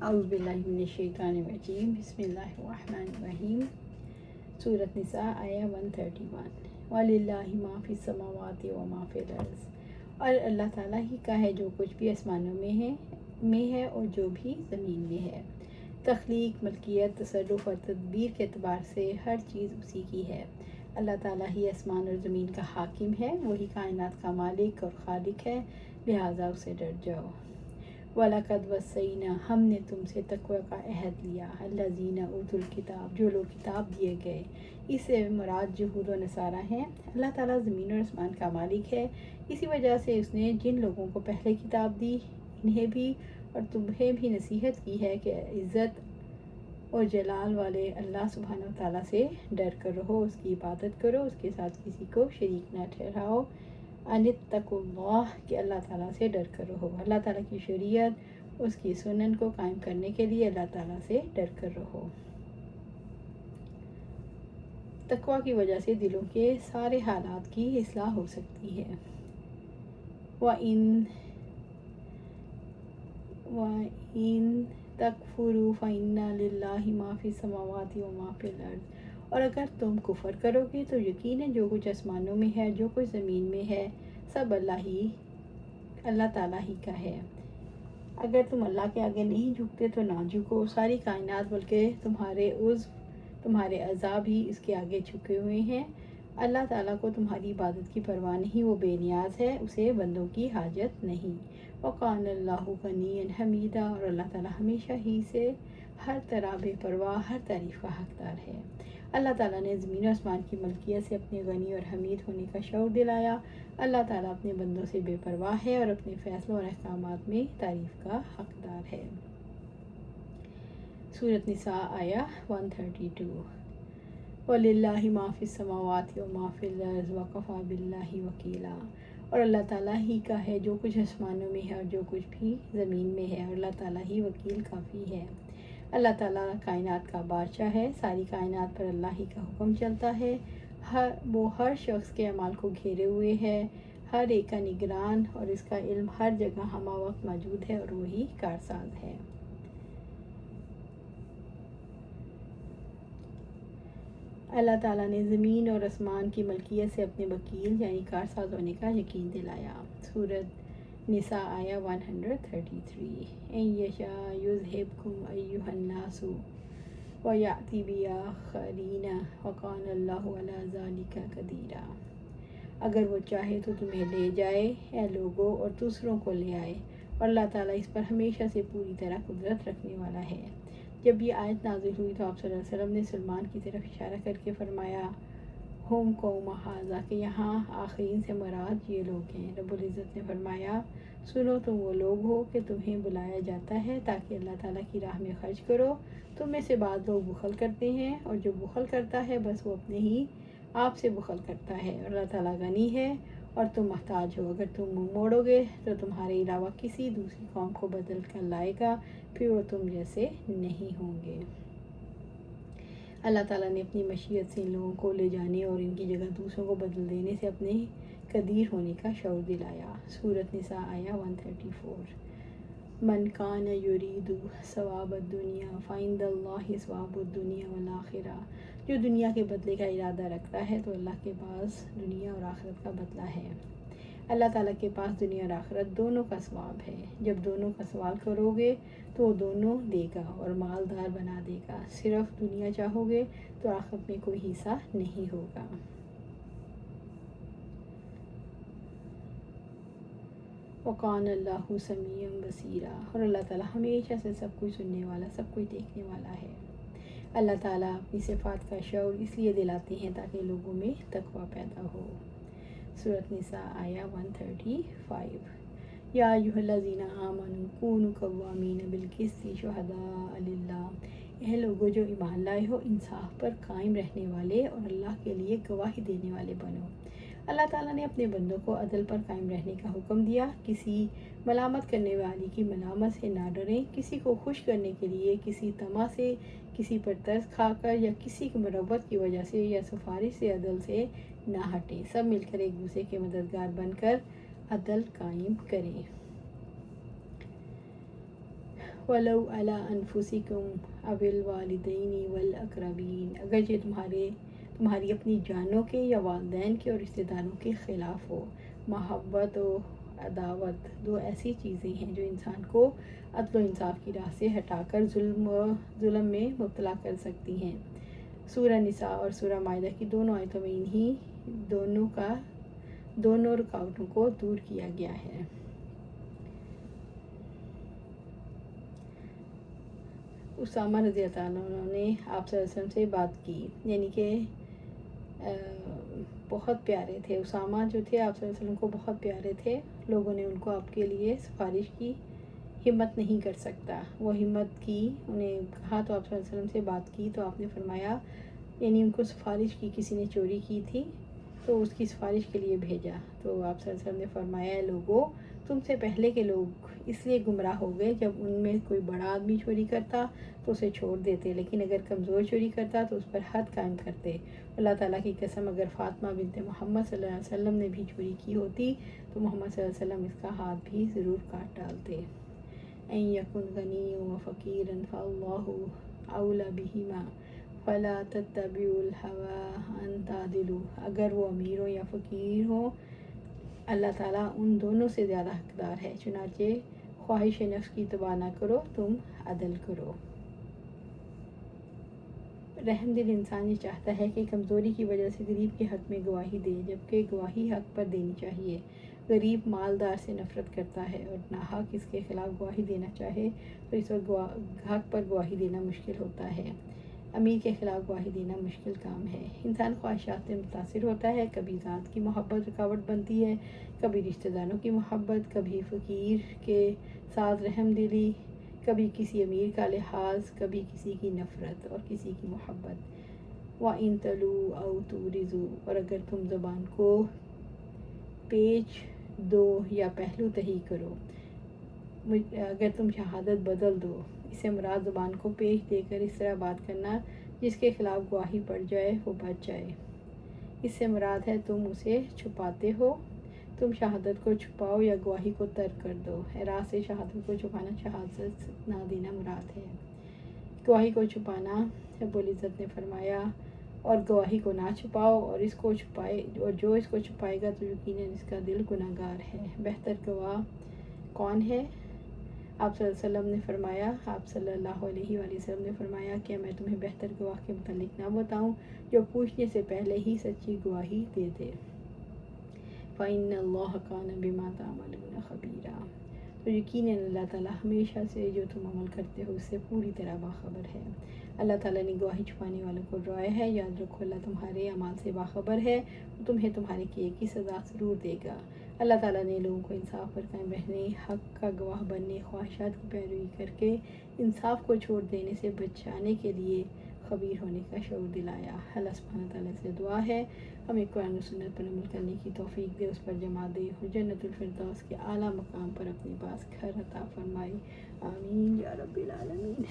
اعوذ باللہ من الشیطان الرجیم بسم اللہ الرحمن الرحیم۔ سورۃ نساء آیہ 131۔ وَلِلَّهِ مَا فِي السَّمَاوَاتِ وَمَا فِي الْأَرْضِ، اور اللہ تعالیٰ ہی کا ہے جو کچھ بھی آسمانوں میں ہے اور جو بھی زمین میں ہے۔ تخلیق، ملکیت، تصرف اور تدبیر کے اعتبار سے ہر چیز اسی کی ہے۔ اللہ تعالیٰ ہی آسمان اور زمین کا حاکم ہے، وہی کائنات کا مالک اور خالق ہے، لہٰذا اسے ڈر جاؤ۔ وَلَقَدْ وَصَّيْنَا، ہم نے تم سے تقوی کا عہد لیا، الَّذِينَ أُوتُوا الْكِتَابَ، جو لوگ کتاب دیے گئے۔ اس سے مراد یہود و نصارہ ہیں۔ اللہ تعالیٰ زمین اور آسمان کا مالک ہے، اسی وجہ سے اس نے جن لوگوں کو پہلے کتاب دی، انہیں بھی اور تمہیں بھی نصیحت کی ہے کہ عزت اور جلال والے اللہ سبحانہ و تعالیٰ سے ڈر کر رہو، اس کی عبادت کرو، اس کے ساتھ کسی کو شریک نہ ٹھہراؤ۔ ان اتقوا اللہ، کہ اللہ تعالیٰ سے ڈر کر رہو۔ اللہ تعالیٰ کی شریعت، اس کی سنن کو قائم کرنے کے لیے اللہ تعالیٰ سے ڈر کر رہو۔ تقوی کی وجہ سے دلوں کے سارے حالات کی اصلاح ہو سکتی ہے۔ وَإِن تَكْفُرُوا فَإِنَّ لِلَّهِ مَا فِي السَّمَاوَاتِ وَمَا فِي الْأَرْضِ، اور اگر تم کفر کرو گے تو یقیناً جو کچھ آسمانوں میں ہے، جو کچھ زمین میں ہے، سب اللہ تعالیٰ ہی کا ہے۔ اگر تم اللہ کے آگے نہیں جھکتے تو نہ جھکو، ساری کائنات بلکہ تمہارے اعضاء بھی اس کے آگے جھکے ہوئے ہیں۔ اللہ تعالیٰ کو تمہاری عبادت کی پرواہ نہیں، وہ بے نیاز ہے، اسے بندوں کی حاجت نہیں۔ وَقَانَ اللَّهُ غَنِيًّا حَمِيدًا، اور اللہ تعالیٰ ہمیشہ ہی سے ہر طرح بے پرواہ، ہر تعریف کا حقدار ہے۔ اللہ تعالیٰ نے زمین و آسمان کی ملکیت سے اپنے غنی اور حمید ہونے کا شعور دلایا۔ اللہ تعالیٰ اپنے بندوں سے بے پرواہ ہے اور اپنے فیصلوں اور احکامات میں تعریف کا حقدار ہے۔ سورۃ نساء آیہ 132۔ وَلِلَّهِ مَا فِي السَّمَاوَاتِ وَمَا فِي الْأَرْضِ وَكَفَىٰ بِاللَّهِ وَكِيلًا، اور اللہ تعالیٰ ہی کا ہے جو کچھ آسمانوں میں ہے اور جو کچھ بھی زمین میں ہے، اور اللہ تعالیٰ ہی وکیل کافی ہے۔ اللہ تعالیٰ کائنات کا بادشاہ ہے، ساری کائنات پر اللہ ہی کا حکم چلتا ہے۔ وہ ہر شخص کے اعمال کو گھیرے ہوئے ہے، ہر ایک کا نگران، اور اس کا علم ہر جگہ ہمہ وقت موجود ہے، اور وہی کارساز ہے۔ اللہ تعالیٰ نے زمین اور آسمان کی ملکیت سے اپنے وکیل یعنی کارساز ہونے کا یقین دلایا۔ سورۃ نساء آیہ 133۔ ان یشاء یذہبکم ایھا الناس ویأتی بآخرین وکان اللہ علی ذلک قدیرا، اگر وہ چاہے تو تمہیں لے جائے اے لوگو اور دوسروں کو لے آئے، اور اللہ تعالیٰ اس پر ہمیشہ سے پوری طرح قدرت رکھنے والا ہے۔ جب یہ آیت نازل ہوئی تو آپ صلی اللہ علیہ وسلم نے سلمان کی طرف اشارہ کر کے فرمایا، ہم قوم ھذا، کہ یہاں آخرین سے مراد یہ لوگ ہیں۔ رب العزت نے فرمایا، سنو تم وہ لوگ ہو کہ تمہیں بلایا جاتا ہے تاکہ اللہ تعالیٰ کی راہ میں خرچ کرو۔ تم میں سے بعض لوگ بخل کرتے ہیں، اور جو بخل کرتا ہے بس وہ اپنے ہی آپ سے بخل کرتا ہے، اور اللہ تعالیٰ غنی ہے اور تم محتاج ہو۔ اگر تم منہ موڑو گے تو تمہارے علاوہ کسی دوسری قوم کو بدل کر لائے گا، پھر وہ تم جیسے نہیں ہوں گے۔ اللہ تعالیٰ نے اپنی مشیت سے ان لوگوں کو لے جانے اور ان کی جگہ دوسروں کو بدل دینے سے اپنے قدیر ہونے کا شعور دلایا۔ سورۃ نساء آیہ 134۔ من کان یرید ثواب الدنیا فعند اللہ ثواب الدنیا والآخرہ، جو دنیا کے بدلے کا ارادہ رکھتا ہے تو اللہ کے پاس دنیا اور آخرت کا بدلہ ہے۔ اللہ تعالیٰ کے پاس دنیا اور آخرت دونوں کا ثواب ہے۔ جب دونوں کا سوال کرو گے تو وہ دونوں دے گا اور مالدار بنا دے گا۔ صرف دنیا چاہو گے تو آخرت میں کوئی حصہ نہیں ہوگا۔ وَقَانَ اللَّهُ سَمِيعًا بَصِيرًا، اور اللہ تعالیٰ ہمیشہ سے سب کچھ سننے والا، سب کچھ دیکھنے والا ہے۔ اللہ تعالیٰ اپنی صفات کا شعور اس لیے دلاتے ہیں تاکہ لوگوں میں تقوی پیدا ہو۔ سورۃ نساء آیہ 135۔ یا ایھا الذین آمنوا کونوا قوامین بالقسط شہداء للہ، اے لوگو جو ایمان لائے ہو، انصاف پر قائم رہنے والے اور اللہ کے لیے گواہی دینے والے بنو۔ اللہ تعالیٰ نے اپنے بندوں کو عدل پر قائم رہنے کا حکم دیا۔ کسی ملامت کرنے والی کی ملامت سے نہ ڈریں، کسی کو خوش کرنے کے لیے کسی طمع سے، کسی پر ترس کھا کر یا کسی کی مربت کی وجہ سے یا سفارش سے عدل سے نہ ہٹیں، سب مل کر ایک دوسرے کے مددگار بن کر عدل قائم کریں۔ ولو علی انفسکم او الوالدین والاقربین، اگرچہ تمہاری اپنی جانوں کے یا والدین کے اور رشتہ داروں کے خلاف ہو۔ محبت و عداوت دو ایسی چیزیں ہیں جو انسان کو عدل و انصاف کی راہ سے ہٹا کر ظلم میں مبتلا کر سکتی ہیں۔ سورہ نساء اور سورہ مائدہ کی دونوں آیتوں میں انہی دونوں رکاوٹوں کو دور کیا گیا ہے۔ اسامہ رضی اللہ عنہ نے آپ صلی اللہ علیہ وسلم سے بات کی، یعنی کہ بہت پیارے تھے اسامہ جو تھے، آپ صلی اللہ علیہ وسلم کو بہت پیارے تھے۔ لوگوں نے ان کو آپ کے لیے سفارش کی، ہمت نہیں کر سکتا، وہ ہمت کی، انہیں کہا تو آپ صلی اللہ علیہ وسلم سے بات کی تو آپ نے فرمایا، یعنی ان کو سفارش کی، کسی نے چوری کی تھی تو اس کی سفارش کے لیے بھیجا، تو آپ صلی اللہ علیہ وسلم نے فرمایا، لوگوں تم سے پہلے کے لوگ اس لیے گمراہ ہو گئے، جب ان میں کوئی بڑا آدمی چوری کرتا تو اسے چھوڑ دیتے، لیکن اگر کمزور چوری کرتا تو اس پر حد قائم کرتے۔ اللہ تعالیٰ کی قسم، اگر فاطمہ بنت محمد صلی اللہ علیہ وسلم نے بھی چوری کی ہوتی تو محمد صلی اللہ علیہ وسلم اس کا ہاتھ بھی ضرور کاٹ ڈالتے۔ ان یکن غنی و فقیرا فاللہ اولی بہما فلا تتبعوا الہوی ان تعدلوا، اگر وہ امیر ہو یا فقیر ہو، اللہ تعالیٰ ان دونوں سے زیادہ حقدار ہے، چنانچہ خواہش نفس کی اتباع نہ کرو، تم عدل کرو۔ رحم دل انسان یہ چاہتا ہے کہ کمزوری کی وجہ سے غریب کے حق میں گواہی دے، جبکہ گواہی حق پر دینی چاہیے۔ غریب مالدار سے نفرت کرتا ہے اور ناحق اس کے خلاف گواہی دینا چاہے تو اس وقت حق پر گواہی دینا مشکل ہوتا ہے۔ امیر کے خلاف گواہی دینا مشکل کام ہے۔ انسان خواہشات سے متاثر ہوتا ہے، کبھی ذات کی محبت رکاوٹ بنتی ہے، کبھی رشتہ داروں کی محبت، کبھی فقیر کے ساتھ رحم دلی، کبھی کسی امیر کا لحاظ، کبھی کسی کی نفرت اور کسی کی محبت۔ وَإِن تَلُوا أَوْ تُعْرِضُوا، اور اگر تم زبان کو پیچ دو یا پہلو تہی کرو، اگر تم شہادت بدل دو، اس سے مراد زبان کو پیچ دے کر اس طرح بات کرنا جس کے خلاف گواہی پڑ جائے وہ بچ جائے، اس سے مراد ہے تم اسے چھپاتے ہو، تم شہادت کو چھپاؤ یا گواہی کو ترک کر دو۔ راز سے شہادت کو چھپانا شہادت نہ دینا مراد ہے۔ گواہی کو چھپانا، رب العزت نے فرمایا، اور گواہی کو نہ چھپاؤ، اور جو اس کو چھپائے گا تو یقیناً اس کا دل گناہ گار ہے۔ بہتر گواہ کون ہے؟ آپ صلی اللہ علیہ وسلم نے فرمایا، آپ صلی اللہ علیہ وآلہ وسلم نے فرمایا کہ میں تمہیں بہتر گواہ کے متعلق نہ بتاؤں جو پوچھنے سے پہلے ہی سچی گواہی دے دے۔ فَإِنَّ اللَّهَ كَانَ بِمَا تَعْمَلُونَ خَبِيرًا، تو یقیناً اللہ تعالیٰ ہمیشہ سے جو تم عمل کرتے ہو اس سے پوری طرح باخبر ہے۔ اللہ تعالیٰ نے گواہی چھپانے والوں کو ڈرایا ہے، یاد رکھو اللہ تمہارے اعمال سے باخبر ہے، وہ تمہیں تمہارے کیے کی سزا ضرور دے گا۔ اللہ تعالیٰ نے لوگوں کو انصاف پر قائم رہنے، حق کا گواہ بننے، خواہشات کی پیروی کر کے انصاف کو چھوڑ دینے سے بچانے کے لیے خبیر ہونے کا شعور دلایا۔ اللہ سبحانہ تعالیٰ سے دعا ہے ہمیں قرآن و سنت پر عمل کرنے کی توفیق دے، اس پر جما دے اور جنت الفردوس کے اعلیٰ مقام پر اپنے پاس گھر عطا فرمائے، آمین یا رب العالمین۔